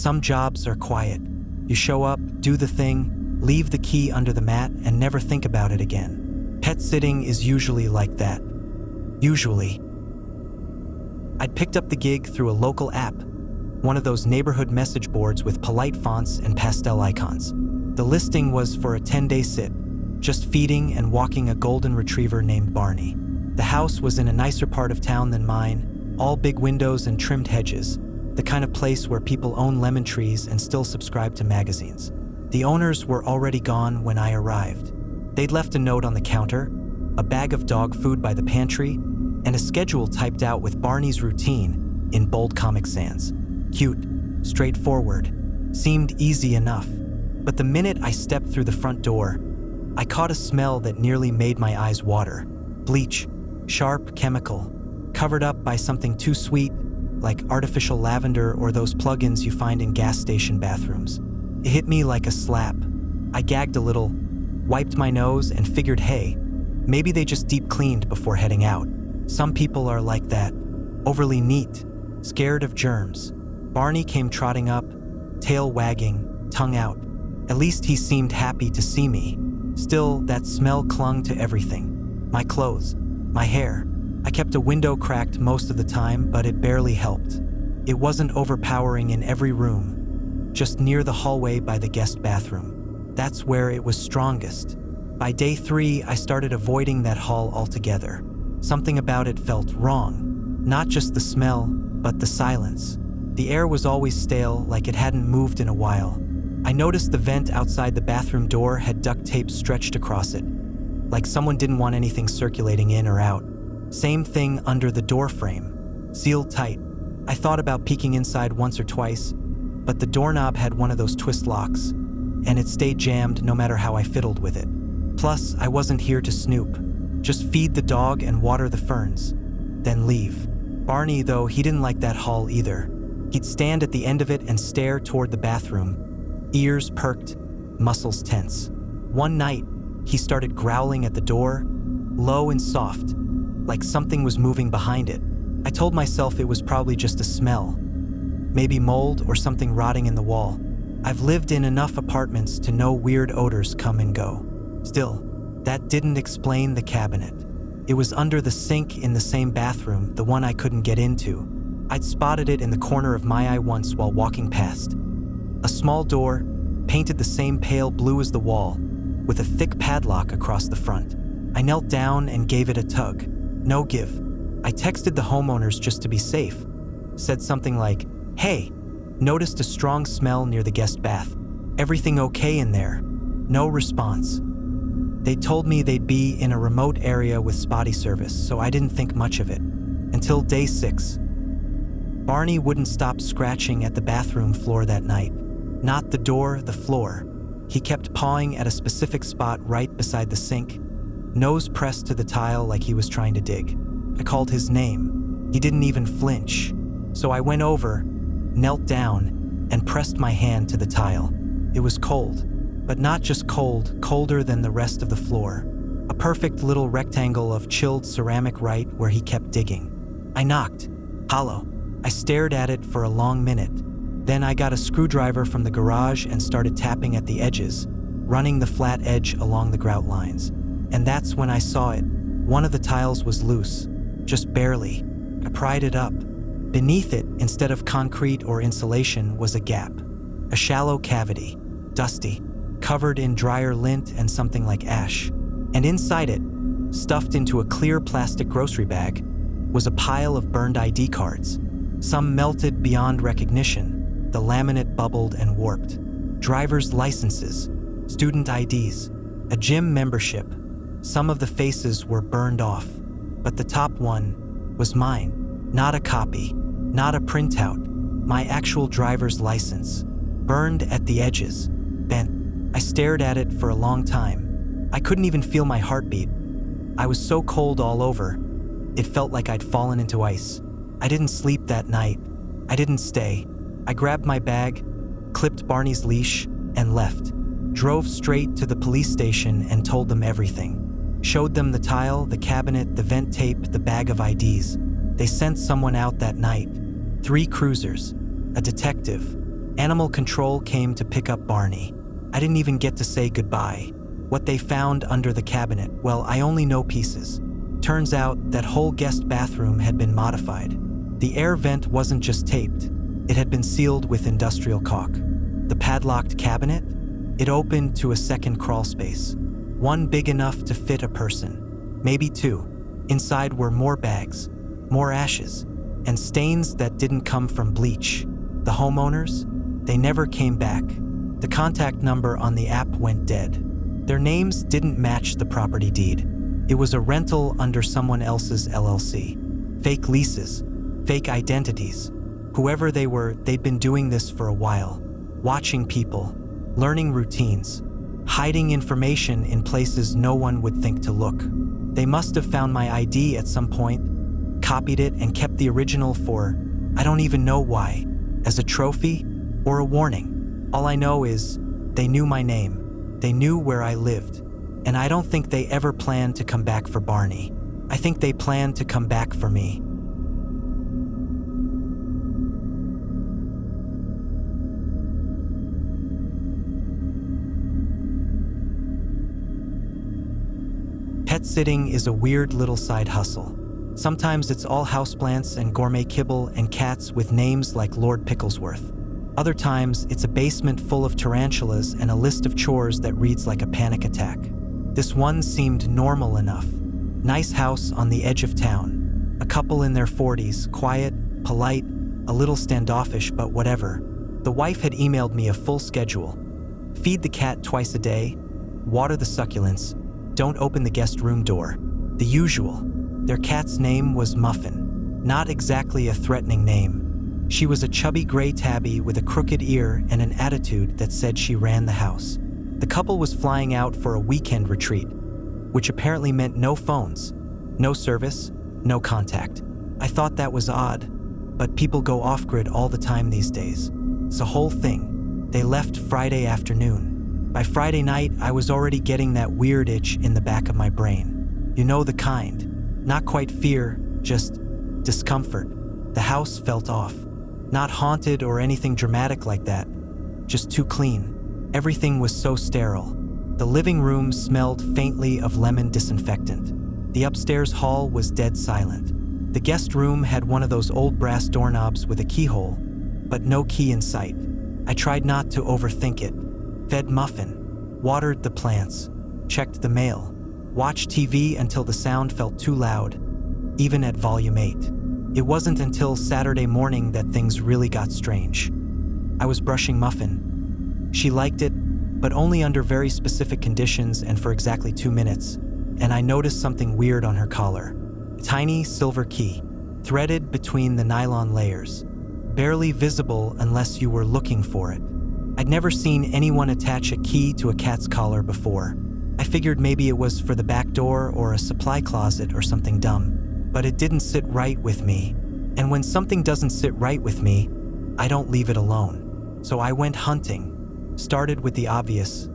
Some jobs are quiet. You show up, do the thing, leave the key under the mat, and never think about it again. Pet sitting is usually like that. Usually. I'd picked up the gig through a local app, one of those neighborhood message boards with polite fonts and pastel icons. The listing was for a 10-day sit, just feeding and walking a golden retriever named Barney. The house was in a nicer part of town than mine, all big windows and trimmed hedges, the kind of place where people own lemon trees and still subscribe to magazines. The owners were already gone when I arrived. They'd left a note on the counter, a bag of dog food by the pantry, and a schedule typed out with Barney's routine in bold Comic Sans. Cute, straightforward, seemed easy enough. But the minute I stepped through the front door, I caught a smell that nearly made my eyes water. Bleach, sharp, chemical, covered up by something too sweet, like artificial lavender or those plug-ins you find in gas station bathrooms. It hit me like a slap. I gagged a little, wiped my nose, and figured, hey, maybe they just deep cleaned before heading out. Some people are like that, overly neat, scared of germs. Barney came trotting up, tail wagging, tongue out. At least he seemed happy to see me. Still, that smell clung to everything. My clothes, my hair. I kept a window cracked most of the time, but it barely helped. It wasn't overpowering in every room, just near the hallway by the guest bathroom. That's where it was strongest. By day 3, I started avoiding that hall altogether. Something about it felt wrong. Not just the smell, but the silence. The air was always stale, like it hadn't moved in a while. I noticed the vent outside the bathroom door had duct tape stretched across it, like someone didn't want anything circulating in or out. Same thing under the door frame, sealed tight. I thought about peeking inside once or twice, but the doorknob had one of those twist locks, and it stayed jammed no matter how I fiddled with it. Plus, I wasn't here to snoop. Just feed the dog and water the ferns, then leave. Barney, though, he didn't like that hall either. He'd stand at the end of it and stare toward the bathroom, ears perked, muscles tense. One night, he started growling at the door, low and soft, like something was moving behind it. I told myself it was probably just a smell, maybe mold or something rotting in the wall. I've lived in enough apartments to know weird odors come and go. Still, that didn't explain the cabinet. It was under the sink in the same bathroom, the one I couldn't get into. I'd spotted it in the corner of my eye once while walking past. A small door, painted the same pale blue as the wall, with a thick padlock across the front. I knelt down and gave it a tug. No give. I texted the homeowners just to be safe. Said something like, "Hey, noticed a strong smell near the guest bath. Everything okay in there?" No response. They told me they'd be in a remote area with spotty service, so I didn't think much of it. Until day 6. Barney wouldn't stop scratching at the bathroom floor that night. Not the door, the floor. He kept pawing at a specific spot right beside the sink, nose pressed to the tile like he was trying to dig. I called his name. He didn't even flinch. So I went over, knelt down, and pressed my hand to the tile. It was cold, but not just cold, colder than the rest of the floor. A perfect little rectangle of chilled ceramic right where he kept digging. I knocked. Hollow. I stared at it for a long minute. Then I got a screwdriver from the garage and started tapping at the edges, running the flat edge along the grout lines. And that's when I saw it. One of the tiles was loose, just barely. I pried it up. Beneath it, instead of concrete or insulation, was a gap. A shallow cavity, dusty, covered in drier lint and something like ash. And inside it, stuffed into a clear plastic grocery bag, was a pile of burned ID cards. Some melted beyond recognition, the laminate bubbled and warped. Driver's licenses, student IDs, a gym membership. Some of the faces were burned off, but the top one was mine. Not a copy, not a printout, my actual driver's license. Burned at the edges, bent. I stared at it for a long time. I couldn't even feel my heartbeat. I was so cold all over, it felt like I'd fallen into ice. I didn't sleep that night. I didn't stay. I grabbed my bag, clipped Barney's leash, and left. Drove straight to the police station and told them everything. Showed them the tile, the cabinet, the vent tape, the bag of IDs. They sent someone out that night. 3 cruisers, a detective, Animal control came to pick up Barney. I didn't even get to say goodbye. What they found under the cabinet, well, I only know pieces. Turns out that whole guest bathroom had been modified. The air vent wasn't just taped, it had been sealed with industrial caulk. The padlocked cabinet? It opened to a second crawl space. One big enough to fit a person. Maybe two. Inside were more bags, more ashes, and stains that didn't come from bleach. The homeowners? They never came back. The contact number on the app went dead. Their names didn't match the property deed. It was a rental under someone else's LLC. Fake leases, fake identities. Whoever they were, they'd been doing this for a while. Watching people, learning routines, hiding information in places no one would think to look. They must have found my ID at some point, copied it, and kept the original for, I don't even know why, as a trophy or a warning. All I know is they knew my name, they knew where I lived, and I don't think they ever planned to come back for Barney. I think they planned to come back for me. Pet sitting is a weird little side hustle. Sometimes it's all houseplants and gourmet kibble and cats with names like Lord Picklesworth. Other times, it's a basement full of tarantulas and a list of chores that reads like a panic attack. This one seemed normal enough. Nice house on the edge of town. A couple in their 40s, quiet, polite, a little standoffish, but whatever. The wife had emailed me a full schedule. Feed the cat twice a day, water the succulents, don't open the guest room door. The usual. Their cat's name was Muffin. Not exactly a threatening name. She was a chubby gray tabby with a crooked ear and an attitude that said she ran the house. The couple was flying out for a weekend retreat, which apparently meant no phones, no service, no contact. I thought that was odd, but people go off-grid all the time these days. It's a whole thing. They left Friday afternoon. By Friday night, I was already getting that weird itch in the back of my brain. You know the kind. Not quite fear, just discomfort. The house felt off. Not haunted or anything dramatic like that. Just too clean. Everything was so sterile. The living room smelled faintly of lemon disinfectant. The upstairs hall was dead silent. The guest room had one of those old brass doorknobs with a keyhole, but no key in sight. I tried not to overthink it. Fed Muffin, watered the plants, checked the mail, watched TV until the sound felt too loud, even at volume 8. It wasn't until Saturday morning that things really got strange. I was brushing Muffin. She liked it, but only under very specific conditions and for exactly 2 minutes, and I noticed something weird on her collar. A tiny silver key, threaded between the nylon layers, barely visible unless you were looking for it. I'd never seen anyone attach a key to a cat's collar before. I figured maybe it was for the back door or a supply closet or something dumb, but it didn't sit right with me. And when something doesn't sit right with me, I don't leave it alone. So I went hunting. Started with the obvious.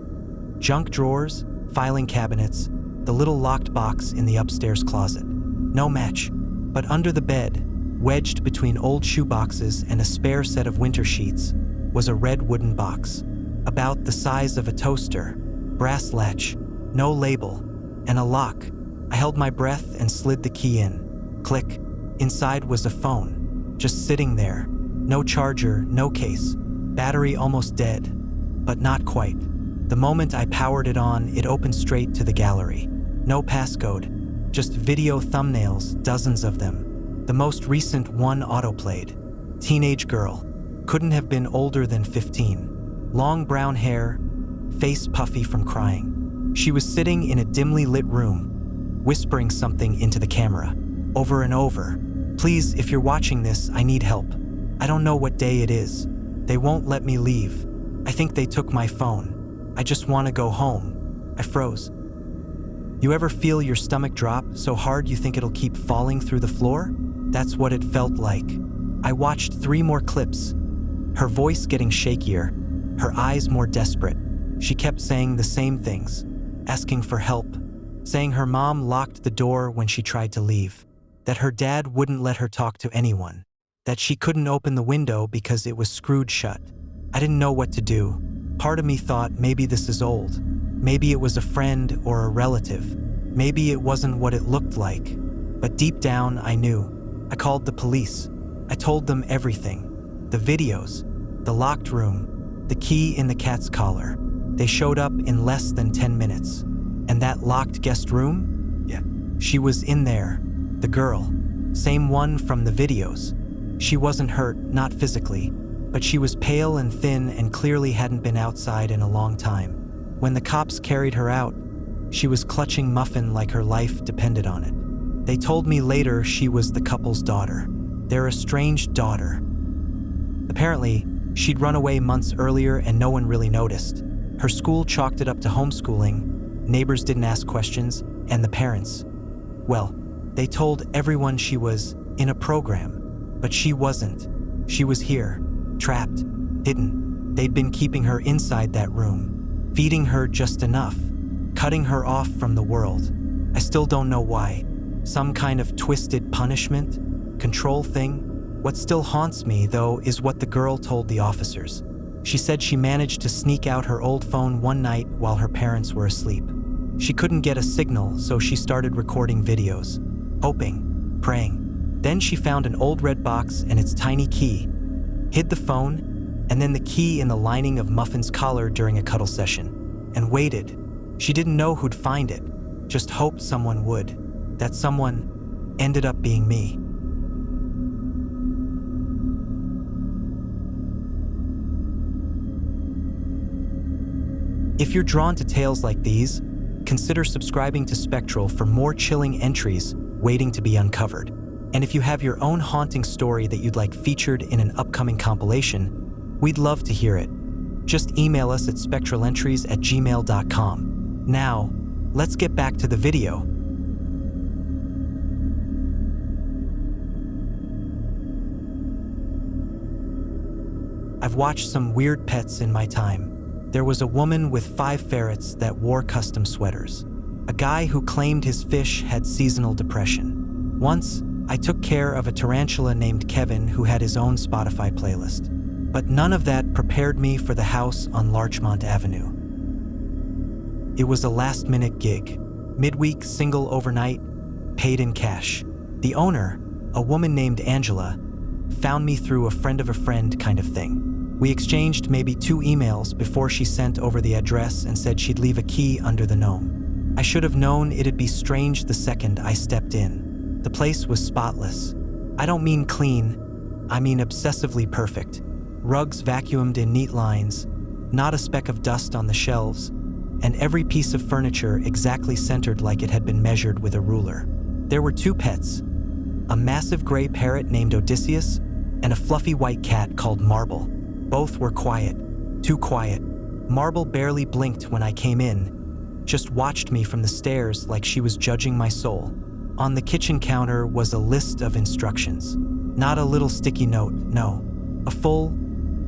Junk drawers, filing cabinets, the little locked box in the upstairs closet. No match, but under the bed, wedged between old shoe boxes and a spare set of winter sheets, was a red wooden box, about the size of a toaster, brass latch, no label, and a lock. I held my breath and slid the key in. Click. Inside was a phone, just sitting there. No charger, no case. Battery almost dead, but not quite. The moment I powered it on, it opened straight to the gallery. No passcode, just video thumbnails, dozens of them. The most recent one autoplayed. Teenage girl. Couldn't have been older than 15. Long brown hair, face puffy from crying. She was sitting in a dimly lit room, whispering something into the camera, over and over. Please, if you're watching this, I need help. I don't know what day it is. They won't let me leave. I think they took my phone. I just want to go home. I froze. You ever feel your stomach drop so hard you think it'll keep falling through the floor? That's what it felt like. I watched 3 more clips. Her voice getting shakier, her eyes more desperate. She kept saying the same things, asking for help, saying her mom locked the door when she tried to leave, that her dad wouldn't let her talk to anyone, that she couldn't open the window because it was screwed shut. I didn't know what to do. Part of me thought maybe this is old. Maybe it was a friend or a relative. Maybe it wasn't what it looked like. But deep down, I knew. I called the police. I told them everything. The videos, the locked room, the key in the cat's collar. They showed up in less than 10 minutes. And that locked guest room? Yeah. She was in there. The girl. Same one from the videos. She wasn't hurt, not physically, but she was pale and thin and clearly hadn't been outside in a long time. When the cops carried her out, she was clutching Muffin like her life depended on it. They told me later she was the couple's daughter, their estranged daughter. Apparently, she'd run away months earlier and no one really noticed. Her school chalked it up to homeschooling, neighbors didn't ask questions, and the parents, well, they told everyone she was in a program, but she wasn't. She was here, trapped, hidden. They'd been keeping her inside that room, feeding her just enough, cutting her off from the world. I still don't know why. Some kind of twisted punishment, control thing. What still haunts me, though, is what the girl told the officers. She said she managed to sneak out her old phone one night while her parents were asleep. She couldn't get a signal, so she started recording videos, hoping, praying. Then she found an old red box and its tiny key, hid the phone, and then the key in the lining of Muffin's collar during a cuddle session, and waited. She didn't know who'd find it, just hoped someone would. That someone ended up being me. If you're drawn to tales like these, consider subscribing to Spectral for more chilling entries waiting to be uncovered. And if you have your own haunting story that you'd like featured in an upcoming compilation, we'd love to hear it. Just email us at spectralentries@gmail.com. Now, let's get back to the video. I've watched some weird pets in my time. There was a woman with 5 ferrets that wore custom sweaters. A guy who claimed his fish had seasonal depression. Once, I took care of a tarantula named Kevin who had his own Spotify playlist. But none of that prepared me for the house on Larchmont Avenue. It was a last-minute gig. Midweek, single overnight, paid in cash. The owner, a woman named Angela, found me through a friend of a friend kind of thing. We exchanged maybe 2 emails before she sent over the address and said she'd leave a key under the gnome. I should have known it'd be strange the second I stepped in. The place was spotless. I don't mean clean, I mean obsessively perfect. Rugs vacuumed in neat lines, not a speck of dust on the shelves, and every piece of furniture exactly centered like it had been measured with a ruler. There were 2 pets, a massive gray parrot named Odysseus and a fluffy white cat called Marble. Both were quiet, too quiet. Marble barely blinked when I came in, just watched me from the stairs like she was judging my soul. On the kitchen counter was a list of instructions. Not a little sticky note, no. A full,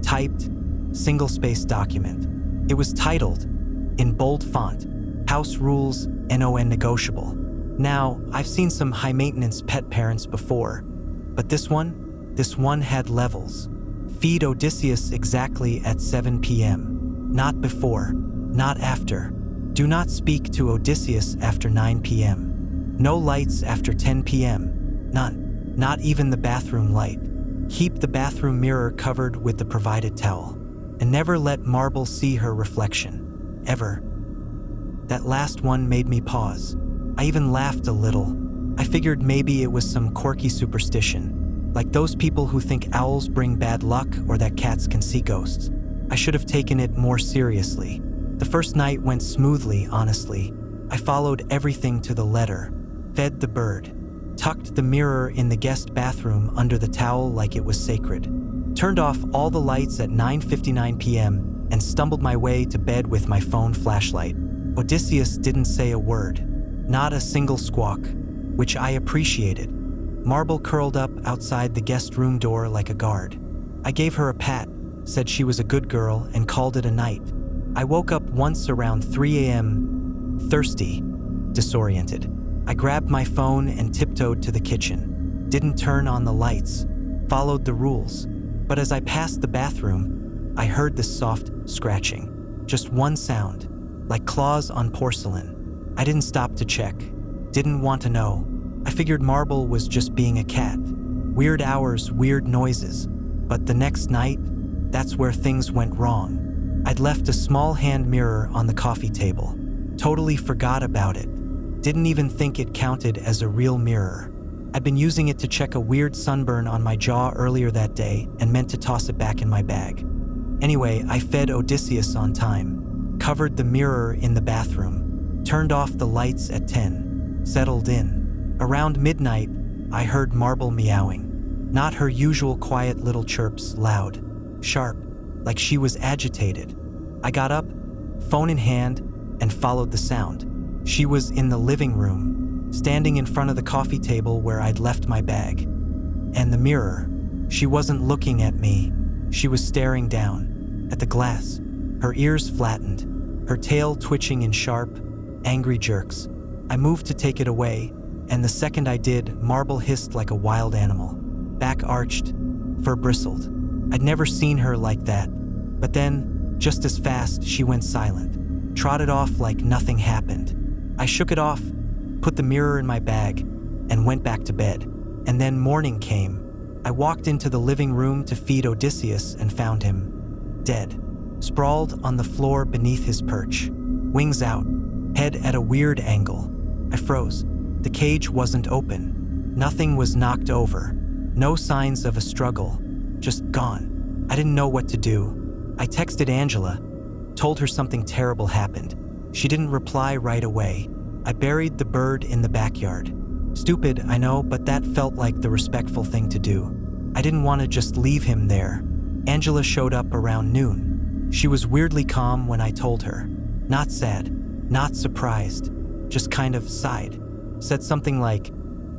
typed, single-spaced document. It was titled, in bold font, House Rules, Non-Negotiable. Now, I've seen some high-maintenance pet parents before, but this one had levels. Feed Odysseus exactly at 7 p.m. Not before, not after. Do not speak to Odysseus after 9 p.m. No lights after 10 p.m. None. Not even the bathroom light. Keep the bathroom mirror covered with the provided towel. And never let Marble see her reflection. Ever. That last one made me pause. I even laughed a little. I figured maybe it was some quirky superstition, like those people who think owls bring bad luck or that cats can see ghosts. I should have taken it more seriously. The first night went smoothly, honestly. I followed everything to the letter. Fed the bird. Tucked the mirror in the guest bathroom under the towel like it was sacred. Turned off all the lights at 9:59 p.m. and stumbled my way to bed with my phone flashlight. Odysseus didn't say a word. Not a single squawk, which I appreciated. Marble curled up outside the guest room door like a guard. I gave her a pat, said she was a good girl, and called it a night. I woke up once around 3 a.m., thirsty, disoriented. I grabbed my phone and tiptoed to the kitchen. Didn't turn on the lights. Followed the rules. But as I passed the bathroom, I heard this soft scratching. Just one sound, like claws on porcelain. I didn't stop to check. Didn't want to know. I figured Marble was just being a cat. Weird hours, weird noises. But the next night, that's where things went wrong. I'd left a small hand mirror on the coffee table. Totally forgot about it. Didn't even think it counted as a real mirror. I'd been using it to check a weird sunburn on my jaw earlier that day and meant to toss it back in my bag. Anyway, I fed Odysseus on time, covered the mirror in the bathroom, turned off the lights at 10, settled in. Around midnight, I heard Marble meowing. Not her usual quiet little chirps, loud, sharp, like she was agitated. I got up, phone in hand, and followed the sound. She was in the living room, standing in front of the coffee table where I'd left my bag. And the mirror. She wasn't looking at me. She was staring down, at the glass, her ears flattened, her tail twitching in sharp, angry jerks. I moved to take it away, and the second I did, Marble hissed like a wild animal. Back arched, fur bristled. I'd never seen her like that. But then, just as fast, she went silent, trotted off like nothing happened. I shook it off, put the mirror in my bag, and went back to bed. And then morning came. I walked into the living room to feed Odysseus and found him dead, sprawled on the floor beneath his perch, wings out, head at a weird angle. I froze. The cage wasn't open. Nothing was knocked over. No signs of a struggle. Just gone. I didn't know what to do. I texted Angela, told her something terrible happened. She didn't reply right away. I buried the bird in the backyard. Stupid, I know, but that felt like the respectful thing to do. I didn't want to just leave him there. Angela showed up around noon. She was weirdly calm when I told her. Not sad, not surprised, just kind of sighed. Said something like,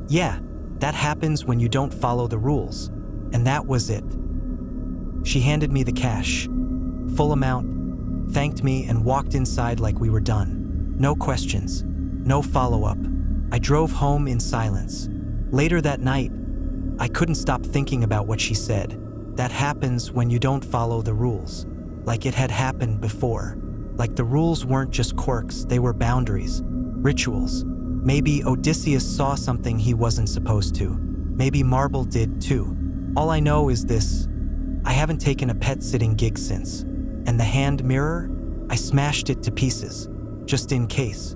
"Yeah, that happens when you don't follow the rules." And that was it. She handed me the cash. Full amount, thanked me, and walked inside like we were done. No questions, no follow-up. I drove home in silence. Later that night, I couldn't stop thinking about what she said. That happens when you don't follow the rules. Like it had happened before. Like the rules weren't just quirks, they were boundaries, rituals. Maybe Odysseus saw something he wasn't supposed to. Maybe Marble did too. All I know is this: I haven't taken a pet sitting gig since. And the hand mirror? I smashed it to pieces, just in case.